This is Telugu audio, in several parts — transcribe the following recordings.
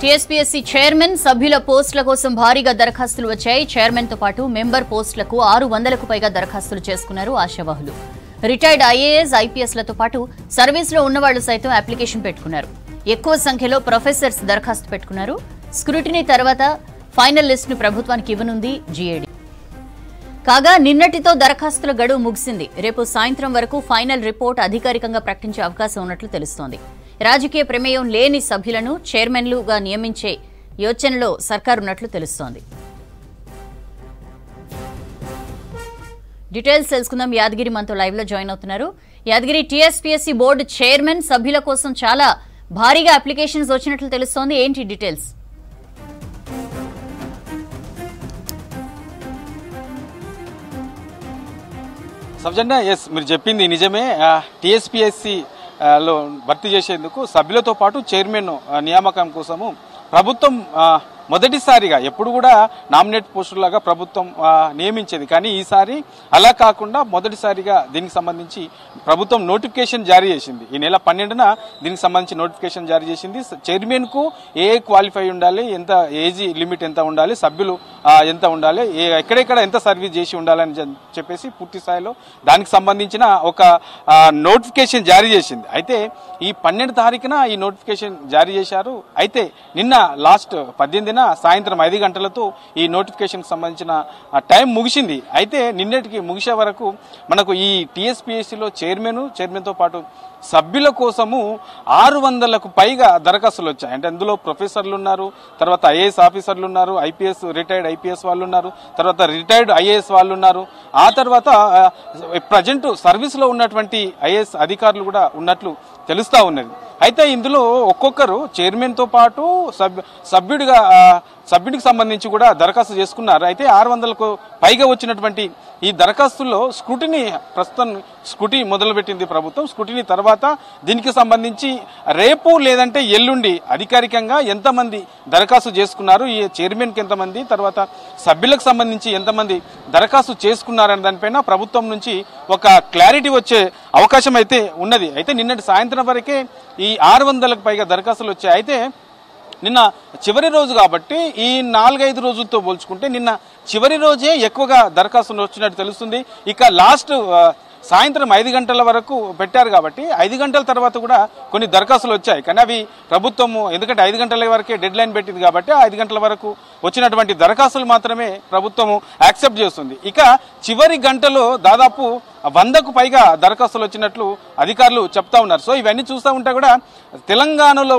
టీఎస్పీఎస్సీ చైర్మన్ సభ్యుల పోస్టుల కోసం భారీగా దరఖాస్తులు వచ్చాయి. చైర్మన్ తో పాటు మెంబర్ పోస్టులకు 600కు పైగా దరఖాస్తులు చేసుకున్నారు ఆశావహులు. రిటైర్డ్ ఐఏఎస్, ఐపీఎస్లతో పాటు సర్వీస్లో ఉన్నవాళ్లు సైతం అప్లికేషన్ పెట్టుకున్నారు. ఎక్కువ సంఖ్యలో ప్రొఫెసర్స్ దరఖాస్తు పెట్టుకున్నారు. స్క్రూటినీ తర్వాత ఫైనల్ లిస్టును ప్రభుత్వానికి ఇవ్వనుంది జీఏడీ. కాగా నిన్నటితో దరఖాస్తుల గడువు ముగిసింది. రేపు సాయంత్రం వరకు ఫైనల్ రిపోర్ట్ అధికారికంగా ప్రకటించే అవకాశం ఉన్నట్లు తెలుస్తోంది. రాజకీయ ప్రమేయం లేని సభ్యులను చైర్మన్లుగా నియమించే యోచనలో సర్కారున్నట్లు తెలుస్తోంది. డీటెయిల్స్ తెలుసుకుందాం. యాదగిరి మనతో లైవ్ లో జాయిన్ అవుతున్నారు. యాదగిరి, టీఎస్పీఎస్సీ బోర్డు చైర్మన్ సభ్యుల కోసం చాలా భారీగా అప్లికేషన్స్ వచ్చినట్లు తెలుస్తోంది. ఏంటి డీటెయిల్స్? సబ్జెండా ఎస్, మీరు చెప్పింది నిజమే. టీఎస్పీఎస్సీ లో భర్తీ చేసేందుకు సభ్యులతో పాటు చైర్మన్ నియామకం కోసము ప్రభుత్వం మొదటిసారిగా, ఎప్పుడు కూడా నామినేట్ పోస్టులాగా ప్రభుత్వం నియమించేది, కానీ ఈసారి అలా కాకుండా మొదటిసారిగా దీనికి సంబంధించి ప్రభుత్వం నోటిఫికేషన్ జారీ చేసింది. ఈ నెల 12న దీనికి సంబంధించి నోటిఫికేషన్ జారీ చేసింది. చైర్మన్ కు ఏ క్వాలిఫై ఉండాలి, ఎంత ఏజ్ లిమిట్ ఎంత ఉండాలి, సభ్యులు ఎంత ఉండాలి, ఎక్కడెక్కడ ఎంత సర్వీస్ చేసి ఉండాలని చెప్పేసి పూర్తి స్థాయిలో దానికి సంబంధించిన ఒక నోటిఫికేషన్ జారీ చేసింది. అయితే ఈ 12 తారీఖున ఈ నోటిఫికేషన్ జారీ చేశారు. అయితే నిన్న లాస్ట్ 18న సాయంత్రం 5 గంటలతో ఈ నోటిఫికేషన్ సంబంధించిన టైం ముగిసింది. అయితే నిన్నటికి ముగిసే వరకు మనకు ఈ టీఎస్పీఎస్సీలో చైర్మన్ తో పాటు సభ్యుల కోసము 600కు పైగా దరఖాస్తులు వచ్చాయి. అంటే అందులో ప్రొఫెసర్లు ఉన్నారు, తర్వాత ఐఏఎస్ ఆఫీసర్లు ఉన్నారు, ఐపీఎస్ రిటైర్డ్ ఐపీఎస్ వాళ్ళు ఉన్నారు, తర్వాత రిటైర్డ్ ఐఏఎస్ వాళ్ళు ఉన్నారు, ఆ తర్వాత ప్రజెంట్ సర్వీస్ లో ఉన్నటువంటి ఐఏఎస్ అధికారులు కూడా ఉన్నట్లు తెలుస్తా ఉన్నది. అయితే ఇందులో ఒక్కొక్కరు చైర్మన్ తో పాటు సభ్యుడికి సంబంధించి కూడా దరఖాస్తు చేసుకున్నారు. అయితే 600కు పైగా వచ్చినటువంటి ఈ దరఖాస్తుల్లో స్క్రూటినీ మొదలుపెట్టింది ప్రభుత్వం. స్క్రూటినీ తర్వాత దీనికి సంబంధించి రేపు లేదంటే ఎల్లుండి అధికారికంగా ఎంతమంది దరఖాస్తు చేసుకున్నారు, ఈ చైర్మన్కి ఎంతమంది, తర్వాత సభ్యులకు సంబంధించి ఎంతమంది దరఖాస్తు చేసుకున్నారనే దానిపైన ప్రభుత్వం నుంచి ఒక క్లారిటీ వచ్చే అవకాశం అయితే ఉన్నది. అయితే నిన్నటి సాయంత్రం వరకే ఈ 600కు పైగా దరఖాస్తులు వచ్చాయి. అయితే నిన్న చివరి రోజు కాబట్టి ఈ 4-5 రోజులతో పోల్చుకుంటే నిన్న చివరి రోజే ఎక్కువగా దరఖాస్తులు వచ్చినట్టు తెలుస్తుంది. ఇక లాస్ట్ సాయంత్రం 5 గంటల వరకు పెట్టారు కాబట్టి 5 గంటల తర్వాత కూడా కొన్ని దరఖాస్తులు వచ్చాయి. కానీ అవి ప్రభుత్వము, ఎందుకంటే 5 గంటల వరకే డెడ్ లైన్ పెట్టింది కాబట్టి 5 గంటల వరకు వచ్చినటువంటి దరఖాస్తులు మాత్రమే ప్రభుత్వము యాక్సెప్ట్ చేస్తుంది. ఇక చివరి గంటలో దాదాపు 100కు పైగా దరఖాస్తులు వచ్చినట్లు అధికారులు చెప్తా ఉన్నారు. సో ఇవన్నీ చూస్తూ ఉంటే కూడా తెలంగాణలో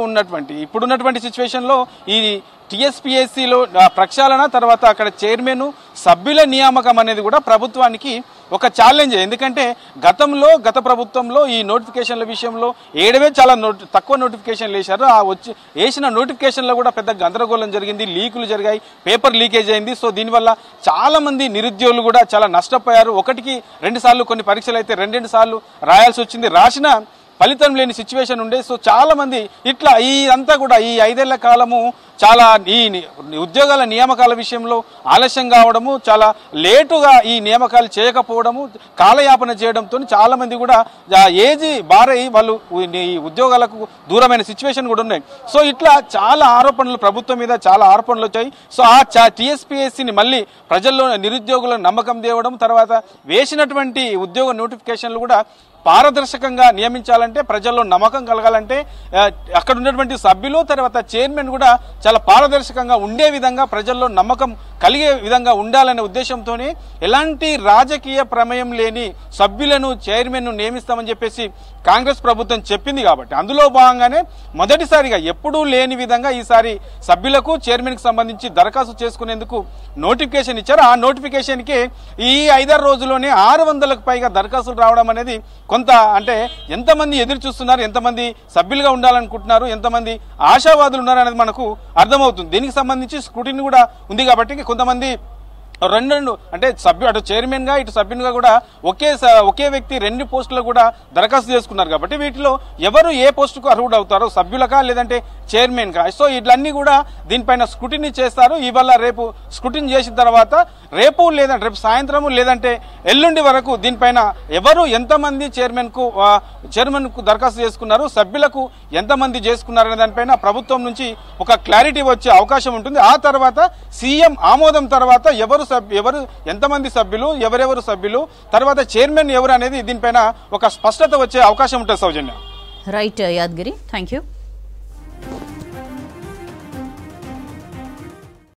ఇప్పుడున్నటువంటి సిచ్యువేషన్ లో ఈ టీఎస్పీఎస్సీలో ప్రక్షాళన తర్వాత అక్కడ చైర్మన్ సభ్యుల నియామకం అనేది కూడా ప్రభుత్వానికి ఒక ఛాలెంజ్. ఎందుకంటే గత ప్రభుత్వంలో ఈ నోటిఫికేషన్ల విషయంలో ఏడవే చాలా తక్కువ నోటిఫికేషన్లు వేశారు. వేసిన నోటిఫికేషన్లో కూడా పెద్ద గందరగోళం జరిగింది, లీకులు జరిగాయి, పేపర్ లీకేజ్ అయింది. సో దీనివల్ల చాలా మంది నిరుద్యోగులు కూడా చాలా నష్టపోయారు. 1-2 సార్లు కొన్ని పరీక్షలు అయితే 2 సార్లు రాయాల్సి వచ్చింది, రాసిన ఫలితం లేని సిచ్యువేషన్ ఉండే. సో చాలా మంది ఇట్లా అంతా కూడా ఈ 5 ఏళ్ల కాలము చాలా ఈ ఉద్యోగాల నియామకాల విషయంలో ఆలస్యం కావడము, చాలా లేటుగా ఈ నియామకాలు చేయకపోవడము, కాలయాపన చేయడంతో చాలా మంది కూడా ఏజీ బారై వాళ్ళు ఈ ఉద్యోగాలకు దూరమైన సిచ్యువేషన్ కూడా ఉన్నాయి. సో ఇట్లా చాలా ఆరోపణలు ప్రభుత్వం మీద చాలా ఆరోపణలు వచ్చాయి. సో ఆ టీఎస్పీఎస్సీని మళ్ళీ ప్రజల్లో నిరుద్యోగులను నమ్మకం తేవడం, తర్వాత వేసినటువంటి ఉద్యోగ నోటిఫికేషన్లు కూడా పారదర్శకంగా నియమించాలంటే, ప్రజల్లో నమ్మకం కలగాలంటే అక్కడ ఉన్నటువంటి సభ్యులు తర్వాత చైర్మన్ కూడా చాలా పారదర్శకంగా ఉండే విధంగా, ప్రజల్లో నమ్మకం కలిగే విధంగా ఉండాలనే ఉద్దేశంతోనే ఎలాంటి రాజకీయ ప్రమేయం లేని సభ్యులను చైర్మన్ నియమిస్తామని చెప్పేసి కాంగ్రెస్ ప్రభుత్వం చెప్పింది. కాబట్టి అందులో భాగంగానే మొదటిసారిగా ఎప్పుడూ లేని విధంగా ఈసారి సభ్యులకు చైర్మన్ కి సంబంధించి దరఖాస్తు చేసుకునేందుకు నోటిఫికేషన్ ఇచ్చారు. ఆ నోటిఫికేషన్ కి ఈ 5-6 రోజుల్లోనే 600కు పైగా దరఖాస్తులు రావడం అనేది కొంత, అంటే ఎంతమంది ఎదురు చూస్తున్నారు, ఎంతమంది సభ్యులుగా ఉండాలనుకుంటున్నారు, ఎంతమంది ఆశావాదులు ఉన్నారు అనేది మనకు అర్థమవుతుంది. దీనికి సంబంధించి స్క్రూటినీ కూడా ఉంది కాబట్టి కొంతమంది రెండు అంటే సభ్యు అటు చైర్మన్ గా ఇటు సభ్యునిగా కూడా ఒకే వ్యక్తి 2 పోస్టులు కూడా దరఖాస్తు చేసుకున్నారు కాబట్టి వీటిలో ఎవరు ఏ పోస్టుకు అర్హుడు అవుతారో సభ్యులకా లేదంటే చైర్మన్ కా సో ఇట్లన్నీ కూడా దీనిపైన స్క్రూటినీ చేస్తారు. ఇవాళ రేపు స్క్రూటినీ చేసిన తర్వాత రేపు సాయంత్రము లేదంటే ఎల్లుండి వరకు దీనిపైన ఎవరు ఎంతమంది చైర్మన్ కు దరఖాస్తు చేసుకున్నారు, సభ్యులకు ఎంతమంది చేసుకున్నారు అనే దానిపైన ప్రభుత్వం నుంచి ఒక క్లారిటీ వచ్చే అవకాశం ఉంటుంది. ఆ తర్వాత సీఎం ఆమోదం తర్వాత ఎవరు ఎంతమంది సభ్యులు ఎవరెవరు సభ్యులు తర్వాత చైర్మన్ ఎవరు అనేది దీనిపైన ఒక స్పష్టత వచ్చే అవకాశం ఉంటుంది. Soujanya. Right Yadagiri, thank you.